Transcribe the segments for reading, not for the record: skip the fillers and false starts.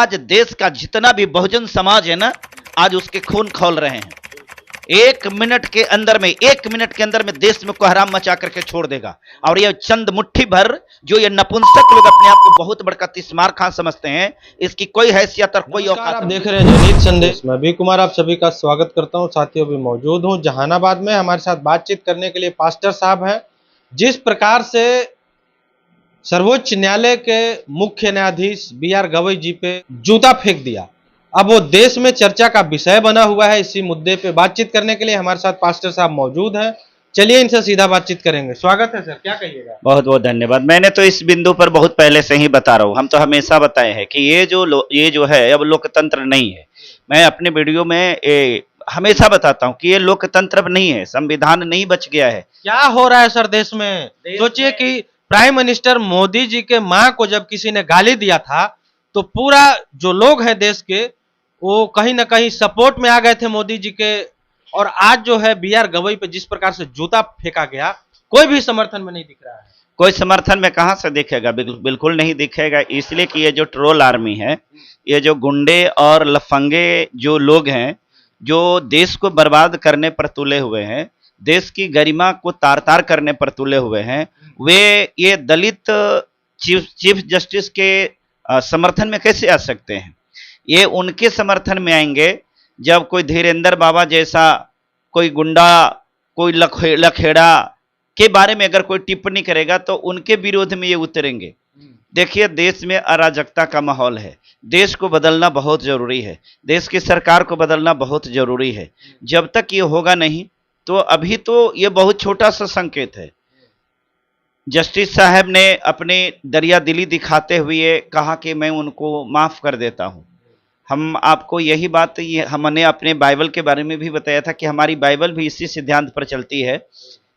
आज देश का जितना भी बहुजन समाज है ना, आज उसके खून खौल रहे हैं। 1 मिनट के अंदर में देश में कोहराम मचा करके छोड़ देगा। और ये चंद मुट्ठी भर जो ये नपुंसक लोग अपने आप को बहुत बड़का तिस्मार खां समझते हैं, इसकी कोई हैसियत और कोई औकात। आप देख रहे हैं जनहित संदेश। मैं भी कुमार आप सभी का स्वागत करता हूं। साथियों, भी मौजूद हूं जहानाबाद में। हमारे साथ बातचीत करने के लिए पास्टर साहब हैं। जिस प्रकार से सर्वोच्च न्यायालय के मुख्य न्यायाधीश BR गवई जी पे जूता फेंक दिया, अब वो देश में चर्चा का विषय बना हुआ है। इसी मुद्दे पे बातचीत करने के लिए हमारे साथ पास्टर साहब मौजूद हैं। चलिए इनसे सीधा बातचीत करेंगे। स्वागत है सर, क्या कहिएगा? बहुत बहुत धन्यवाद। मैंने तो इस बिंदु पर बहुत पहले से ही बता रहा हूं, हम तो हमेशा बताए हैं कि ये जो है अब लोकतंत्र नहीं है। मैं अपने वीडियो में हमेशा बताता हूं कि ये लोकतंत्र अब नहीं है, संविधान नहीं बच गया है। क्या हो रहा है सर देश में? सोचिए कि प्राइम मिनिस्टर मोदी जी के मां को जब किसी ने गाली दिया था तो पूरा जो लोग हैं देश के, वो कहीं ना कहीं सपोर्ट में आ गए थे मोदी जी के। और आज जो है BR गवई पे जिस प्रकार से जूता फेंका गया, कोई भी समर्थन में नहीं दिख रहा है। कोई समर्थन में कहां से दिखेगा? बिल्कुल नहीं दिखेगा। इसलिए कि ये जो ट्रोल आर्मी है, ये जो गुंडे और लफंगे जो लोग हैं, जो देश को बर्बाद करने पर तुले हुए हैं, देश की गरिमा को तार तार करने पर तुले हुए हैं, वे ये दलित चीफ जस्टिस के समर्थन में कैसे आ सकते हैं? ये उनके समर्थन में आएंगे जब कोई धीरेंद्र बाबा जैसा कोई गुंडा, कोई लखेड़ा के बारे में अगर कोई टिप्पणी करेगा तो उनके विरोध में ये उतरेंगे। देखिए, देश में अराजकता का माहौल है। देश को बदलना बहुत जरूरी है, देश की सरकार को बदलना बहुत जरूरी है। जब तक ये होगा नहीं तो अभी तो ये बहुत छोटा सा संकेत है। जस्टिस साहब ने अपनी दरियादिली दिखाते हुए कहा कि मैं उनको माफ कर देता हूं। हम आपको यही बात हमने अपने बाइबल के बारे में भी बताया था कि हमारी बाइबल भी इसी सिद्धांत पर चलती है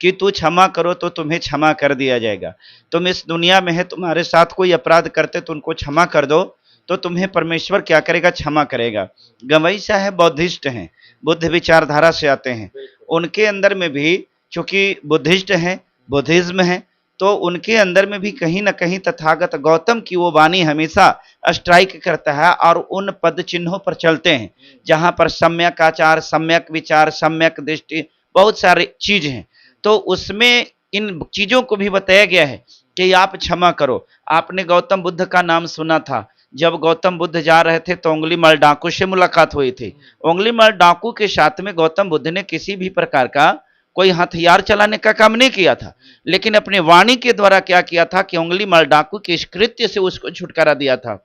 कि तू क्षमा करो तो तुम्हें क्षमा कर दिया जाएगा। तुम इस दुनिया में है, तुम्हारे साथ कोई अपराध करते तो उनको क्षमा कर दो, तो तुम्हें परमेश्वर क्या करेगा? क्षमा करेगा। गवई साहब बौद्धिस्ट हैं, बुद्ध विचारधारा से आते हैं। उनके अंदर में भी चूंकि बुद्धिस्ट हैं, बुद्धिज्म है, तो उनके अंदर में भी कहीं ना कहीं तथागत गौतम की वो वाणी हमेशा स्ट्राइक करता है और उन पद चिन्हों पर चलते हैं जहां पर सम्यक आचार, सम्यक विचार, सम्यक दृष्टि, बहुत सारी चीज हैं। तो उसमें इन चीजों को भी बताया गया है कि आप क्षमा करो। आपने गौतम बुद्ध का नाम सुना था। जब गौतम बुद्ध जा रहे थे तो उंगलीमाल डाकू से मुलाकात हुई थी। उंगलीमाल डाकू के साथ में गौतम बुद्ध ने किसी भी प्रकार का कोई हथियार चलाने का काम नहीं किया था, लेकिन अपने वाणी के द्वारा क्या किया था कि उंगलीमाल डाकू के इस कृत्य से उसको छुटकारा दिया था।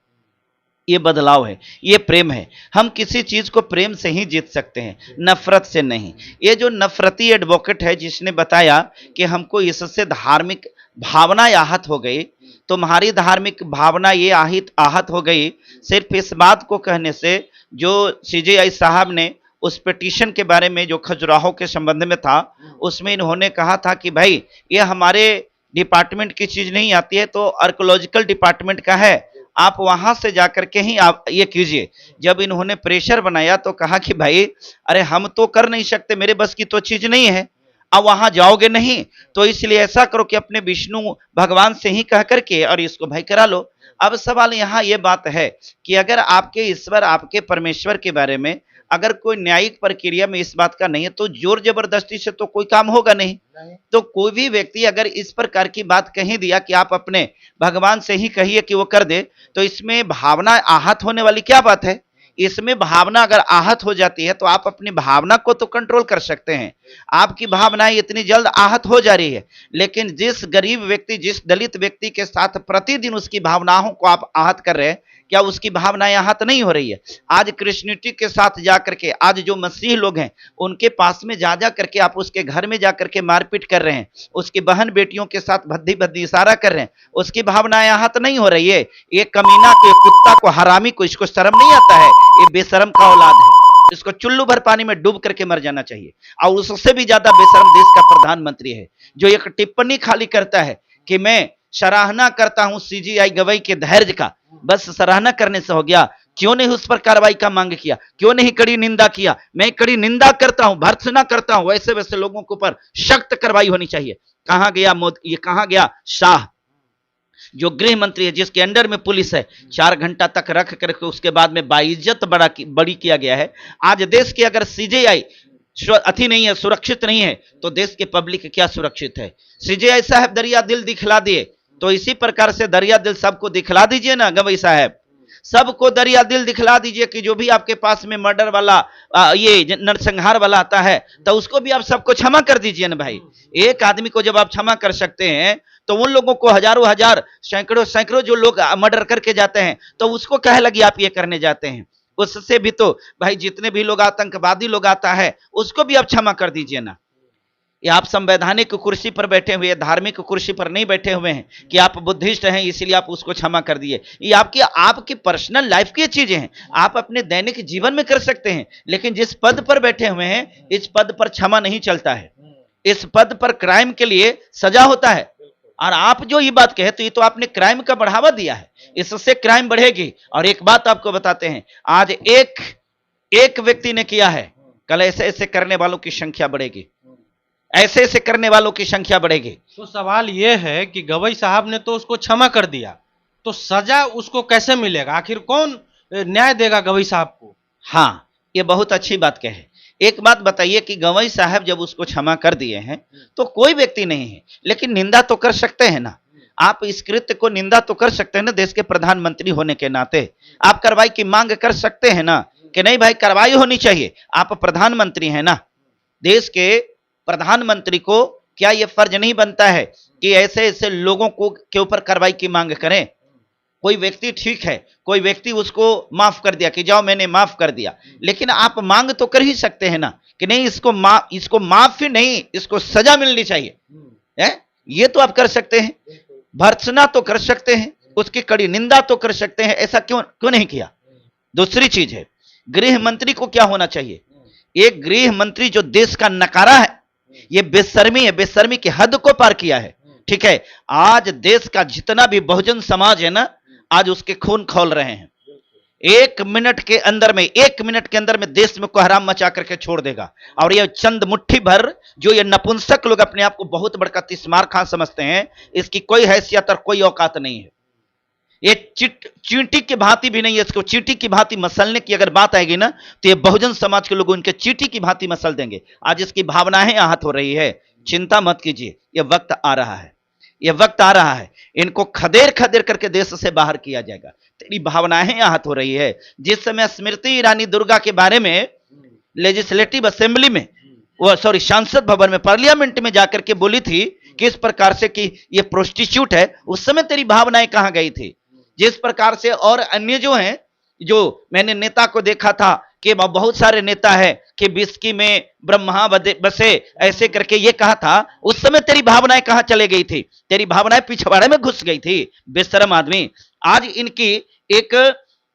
ये बदलाव है, ये प्रेम है। हम किसी चीज को प्रेम से ही जीत सकते हैं, नफरत से नहीं। ये जो नफरती एडवोकेट है जिसने बताया कि हमको इससे धार्मिक भावना आहत हो गई, तुम्हारी धार्मिक भावना ये आहत हो गई सिर्फ इस बात को कहने से। जो CJI साहब ने उस पिटीशन के बारे में जो खजुराहो के संबंध में था, उसमें इन्होंने कहा था कि भाई ये हमारे डिपार्टमेंट की चीज नहीं आती है, तो आर्कोलॉजिकल डिपार्टमेंट का है, आप वहां से जाकर के ही आप ये कीजिए। जब इन्होंने प्रेशर बनाया तो कहा कि भाई अरे हम तो कर नहीं सकते, मेरे बस की तो चीज नहीं है, अब वहां जाओगे नहीं, तो इसलिए ऐसा करो कि अपने विष्णु भगवान से ही कह करके और इसको भाई करा लो। अब सवाल यहाँ ये बात है कि अगर आपके ईश्वर, आपके परमेश्वर के बारे में अगर कोई न्यायिक प्रक्रिया में इस बात का नहीं है, तो जोर जबरदस्ती से तो कोई काम होगा नहीं। तो कोई भी व्यक्ति अगर इस प्रकार की बात कही दिया कि आप अपने भगवान से ही कहिए कि वो कर दे, तो इसमें भावना आहत होने वाली क्या बात है? इसमें भावना अगर आहत हो जाती है तो आप अपनी भावना को तो कंट्रोल कर सकते हैं। आपकी भावनाएं इतनी जल्द आहत हो जा रही है, लेकिन जिस गरीब व्यक्ति, जिस दलित व्यक्ति के साथ प्रतिदिन उसकी भावनाओं को आप आहत कर रहे हैं, क्या उसकी भावनाएं आहत नहीं हो रही है? आज क्रिश्चियनिटी के साथ जाकर के, आज जो मसीह लोग हैं उनके पास में जा करके आप उसके घर में जाकर के मारपीट कर रहे हैं, उसकी बहन बेटियों के साथ भद्दी भद्दी इशारा कर रहे हैं, उसकी भावनाएं आहत नहीं हो रही है? ये कमीना को, कुत्ता को, हरामी को, इसको शर्म नहीं आता है? ये बेशरम का औलाद है, इसको चुल्लू भर पानी में डूब करके मर जाना चाहिए। और उससे भी ज्यादा बेशरम देश का प्रधानमंत्री है जो एक टिप्पणी खाली करता है कि मैं सराहना करता हूं CJI गवई के धैर्य का। बस सराहना करने से हो गया? क्यों नहीं उस पर कार्रवाई का मांग किया? क्यों नहीं कड़ी निंदा किया? मैं कड़ी निंदा करता हूं, भर्त्सना करता हूं, वैसे वैसे लोगों के ऊपर सख्त कार्रवाई होनी चाहिए। कहां गया ये कहां गया शाह? जो गृह मंत्री है, जिसके अंडर में पुलिस है, 4 घंटा तक रख करके उसके बाद में बाइज्जत बड़ी किया गया है। आज देश के अगर सीजेआई अति नहीं है, सुरक्षित नहीं है, तो देश के पब्लिक क्या सुरक्षित है? सीजेआई साहब दरिया दिल दिखला दिए, तो इसी प्रकार से दरिया दिल सबको दिखला दीजिए ना गवई साहब, सबको दरिया दिल दिखला दीजिए कि जो भी आपके पास में मर्डर वाला ये नरसंहार वाला आता है, तो उसको भी आप सबको क्षमा कर दीजिए ना भाई। एक आदमी को जब आप क्षमा कर सकते हैं, तो उन लोगों को हजारों हजार सैकड़ों सैकड़ों जो लोग मर्डर करके जाते हैं, तो उसको कहे लगी आप ये करने जाते हैं? उससे भी तो भाई जितने भी लोग आतंकवादी लोग आता है, उसको भी आप क्षमा कर दीजिए ना। ये आप संवैधानिक कुर्सी पर बैठे हुए, धार्मिक कुर्सी पर नहीं बैठे हुए हैं कि आप बुद्धिस्ट हैं इसलिए आप उसको क्षमा कर दिए। ये आपकी पर्सनल लाइफ की चीजें हैं, आप अपने दैनिक जीवन में कर सकते हैं, लेकिन जिस पद पर बैठे हुए हैं, इस पद पर क्षमा नहीं चलता है। इस पद पर क्राइम के लिए सजा होता है। और आप जो ये बात कहे, तो ये तो आपने क्राइम का बढ़ावा दिया है, इससे क्राइम बढ़ेगी। और एक बात आपको बताते हैं, आज एक व्यक्ति ने किया है, कल ऐसे ऐसे करने वालों की संख्या बढ़ेगी, ऐसे ऐसे करने वालों की संख्या बढ़ेगी। तो सवाल यह है कि गवई साहब ने तो उसको क्षमा कर दिया, तो सजा उसको कैसे मिलेगा? आखिर कौन न्याय देगा गवई साहब को? हाँ, ये बहुत अच्छी बात कहे। एक बात बताइए कि गवई साहब जब उसको क्षमा कर दिए हैं, तो कोई व्यक्ति नहीं है, लेकिन निंदा तो कर सकते हैं ना। आप इस कृत्य को निंदा तो कर सकते हैं ना, देश के प्रधानमंत्री होने के नाते आप कार्रवाई की मांग कर सकते हैं ना, कि नहीं भाई कार्रवाई होनी चाहिए। आप प्रधानमंत्री हैं ना, देश के प्रधानमंत्री को क्या यह फर्ज नहीं बनता है कि ऐसे ऐसे लोगों को के ऊपर कार्रवाई की मांग करें? कोई व्यक्ति ठीक है, कोई व्यक्ति उसको माफ कर दिया कि जाओ मैंने माफ कर दिया, लेकिन आप मांग तो कर ही सकते हैं ना कि नहीं इसको माफ ही नहीं, इसको सजा मिलनी चाहिए है? ये तो आप कर सकते हैं, भर्त्सना तो कर सकते हैं, उसकी कड़ी निंदा तो कर सकते हैं। ऐसा क्यों नहीं किया? दूसरी चीज है, गृह मंत्री को क्या होना चाहिए? एक गृह मंत्री जो देश का नकारा है, ये बेशर्मी है, बेशर्मी की हद को पार किया है। ठीक है, आज देश का जितना भी बहुजन समाज है ना, आज उसके खून खौल रहे हैं। 1 मिनट के अंदर में देश में कोहराम मचा करके छोड़ देगा। और ये चंद मुट्ठी भर जो ये नपुंसक लोग अपने आप को बहुत बड़का तिस्मार खां समझते हैं, इसकी कोई हैसियत और कोई औकात नहीं है। ये चींटी की भांति भी नहीं है, इसको चींटी की भांति मसलने की अगर बात आएगी ना, तो ये बहुजन समाज के लोग उनके चींटी की भांति मसल देंगे। आज इसकी भावनाएं आहत हो रही है, चिंता मत कीजिए, ये वक्त आ रहा है, ये वक्त आ रहा है, इनको खदेड़ खदेड़ करके देश से बाहर किया जाएगा। तेरी भावनाएं आहत हो रही है। जिस समय स्मृति ईरानी दुर्गा के बारे में लेजिस्लेटिव असेंबली में, सांसद भवन में, पार्लियामेंट में जाकर के बोली थी किस प्रकार से कि ये प्रोस्टिट्यूट है, उस समय तेरी भावनाएं कहां गई थी? जिस प्रकार से और अन्य जो हैं, जो मैंने नेता को देखा था कि बहुत सारे नेता है कि बिस्की में ब्रह्मा बसे, ऐसे करके ये कहा था, उस समय तेरी भावनाएं कहां चले गई थी? तेरी भावनाएं पिछवाड़े में घुस गई थी, बेशरम आदमी। आज इनकी एक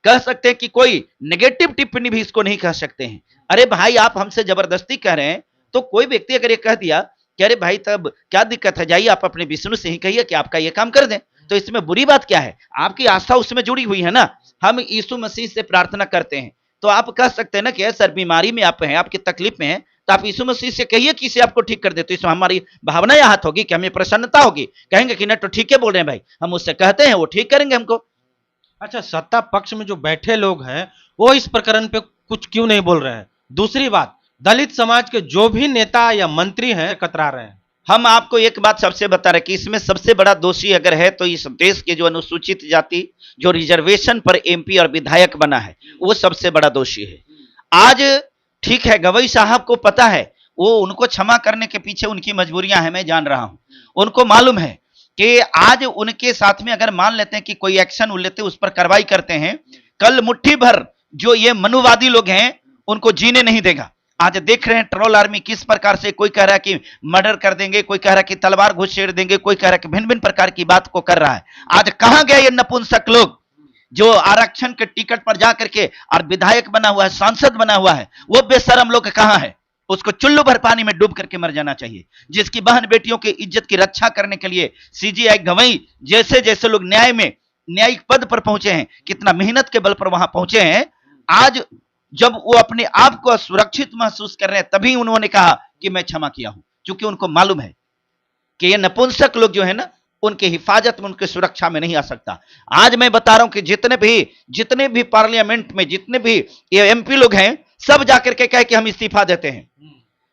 कह सकते हैं कि कोई नेगेटिव टिप्पणी भी इसको नहीं कह सकते हैं। अरे भाई, आप हमसे जबरदस्ती कह रहे हैं, तो कोई व्यक्ति अगर ये कह दिया कि अरे भाई तब क्या दिक्कत है, जाइए आप अपने विष्णु से ही कहिए कि आपका ये काम कर दें, तो इसमें बुरी बात क्या है? आपकी आस्था उसमें जुड़ी हुई है ना। हम यीशु मसीह से प्रार्थना करते हैं, तो आप कह सकते हैं ना कि सर बीमारी में आप हैं, आपकी तकलीफ में हैं, तो आप यीशु मसीह से कहिए कि इसे आपको ठीक कर दे। तो इसमें हमारी भावनाएं आहत होगी कि हमें प्रसन्नता होगी, कहेंगे कि ना तो ठीक है बोल रहे हैं भाई, हम उससे कहते हैं वो ठीक करेंगे हमको। अच्छा, सत्ता पक्ष में जो बैठे लोग हैं वो इस प्रकरण पे कुछ क्यों नहीं बोल रहे हैं? दूसरी बात, दलित समाज के जो भी नेता या मंत्री हैं कतरा रहे हैं। हम आपको एक बात सबसे बता रहे कि इसमें सबसे बड़ा दोषी अगर है तो इस देश के जो अनुसूचित जाति जो रिजर्वेशन पर एमपी और विधायक बना है, वो सबसे बड़ा दोषी है। आज ठीक है, गवई साहब को पता है, वो उनको क्षमा करने के पीछे उनकी मजबूरियां हैं, मैं जान रहा हूं। उनको मालूम है कि आज उनके साथ में अगर मान लेते हैं कि कोई एक्शन लेते, उस पर कार्रवाई करते हैं, कल मुट्ठी भर जो ये मनुवादी लोग हैं उनको जीने नहीं देगा। आज देख रहे हैं ट्रोल आर्मी किस प्रकार से, कोई कह रहा है कि मर्डर कर देंगे, कोई कह रहा है कि तलवार घुसेड़ देंगे, कोई कह रहा है कि भिन्न भिन्न प्रकार की बात को कर रहा है। आज कहां गए ये नपुंसक लोग जो आरक्षण के टिकट पर जाकर के और विधायक बना हुआ है, सांसद बना हुआ है, वो बेशरम लोग कहां है? उसको चुल्लू भर पानी में डूब करके मर जाना चाहिए। जिसकी बहन बेटियों की इज्जत की रक्षा करने के लिए सीजीआई गवई जैसे जैसे लोग न्यायिक पद पर पहुंचे हैं, कितना मेहनत के बल पर वहां पहुंचे हैं, आज जब वो अपने आप को सुरक्षित महसूस कर रहे हैं, तभी उन्होंने कहा कि मैं क्षमा किया हूं, क्योंकि उनको मालूम है कि ये नपुंसक लोग जो है ना, उनकी हिफाजत में, उनकी सुरक्षा में नहीं आ सकता। आज मैं बता रहा हूं कि जितने भी पार्लियामेंट में जितने भी ये एमपी लोग हैं, सब जाकर के कहे कि हम इस्तीफा देते हैं।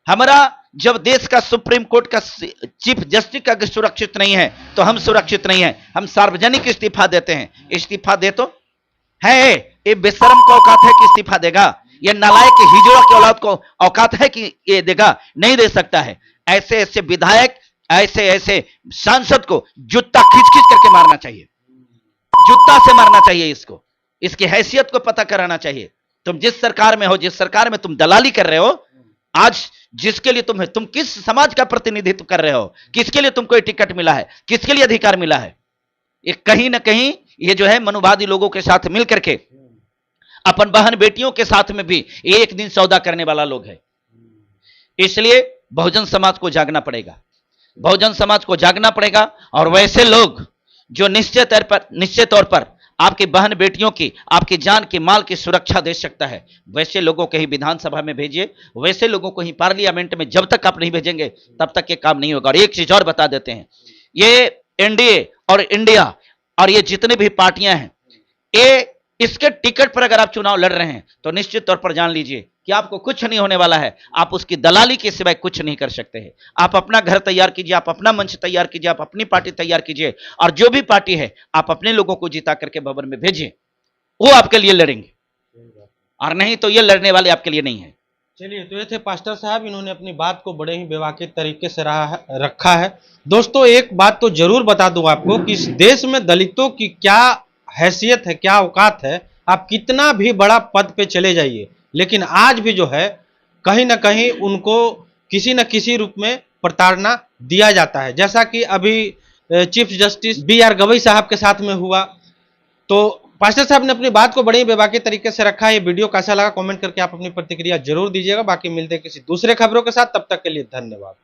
हमारा जब देश का सुप्रीम कोर्ट का चीफ जस्टिस का सुरक्षित नहीं है तो हम सुरक्षित नहीं है, हम सार्वजनिक इस्तीफा देते हैं। इस्तीफा दे तो है, ये बेशरम को औकात है कि इस्तीफा देगा? ये नालायक हिजड़ा के औलाद को औकात है कि ये देगा? नहीं दे सकता है। ऐसे ऐसे विधायक, ऐसे ऐसे सांसद को जूता खींच खींच करके मारना चाहिए, जूता से मारना चाहिए। इसको, इसकी हैसियत को पता कराना चाहिए। तुम जिस सरकार में हो, जिस सरकार में तुम दलाली कर रहे हो, आज जिसके लिए तुम किस समाज का प्रतिनिधित्व कर रहे हो, किसके लिए तुमको टिकट मिला है, किसके लिए अधिकार मिला है? ये कहीं ना कहीं ये जो है मनुवादी लोगों के साथ मिलकर के अपन बहन बेटियों के साथ में भी एक दिन सौदा करने वाला लोग है। इसलिए बहुजन समाज को जागना पड़ेगा, बहुजन समाज को जागना पड़ेगा। और वैसे लोग जो निश्चित तौर पर आपकी बहन बेटियों की, आपकी जान की, माल की सुरक्षा दे सकता है, वैसे लोगों को ही विधानसभा में भेजिए, वैसे लोगों को ही पार्लियामेंट में। जब तक आप नहीं भेजेंगे तब तक ये काम नहीं होगा। और एक चीज और बता देते हैं, ये एनडीए और इंडिया और ये जितने भी पार्टियां हैं, ये इसके टिकट पर अगर आप चुनाव लड़ रहे हैं तो निश्चित तौर पर जान लीजिए कि आपको कुछ नहीं होने वाला है। आप उसकी दलाली के सिवाय कुछ नहीं कर सकते हैं। आप अपना घर तैयार कीजिए, आप अपना मंच तैयार कीजिए, आप अपनी पार्टी तैयार कीजिए, और जो भी पार्टी है आप अपने लोगों को जिता करके भवन में भेजिए, वो आपके लिए लड़ेंगे, और नहीं तो ये लड़ने वाले आपके लिए नहीं है। चलिए, तो ये थे पास्टर साहब, इन्होंने अपनी बात को बड़े ही बेवाकिफ तरीके से रखा है। दोस्तों, एक बात तो जरूर बता दूं आपको कि इस देश में दलितों की क्या हैसियत है, क्या औकात है। आप कितना भी बड़ा पद पे चले जाइए, लेकिन आज भी जो है कहीं ना कहीं उनको किसी न किसी रूप में प्रताड़ना दिया जाता है, जैसा कि अभी चीफ जस्टिस BR गवई साहब के साथ में हुआ। तो पास्टर साहब ने अपनी बात को बड़े ही बेबाकी तरीके से रखा है। ये वीडियो कैसा लगा कमेंट करके आप अपनी प्रतिक्रिया जरूर दीजिएगा। बाकी मिलते हैं किसी दूसरे खबरों के साथ, तब तक के लिए धन्यवाद।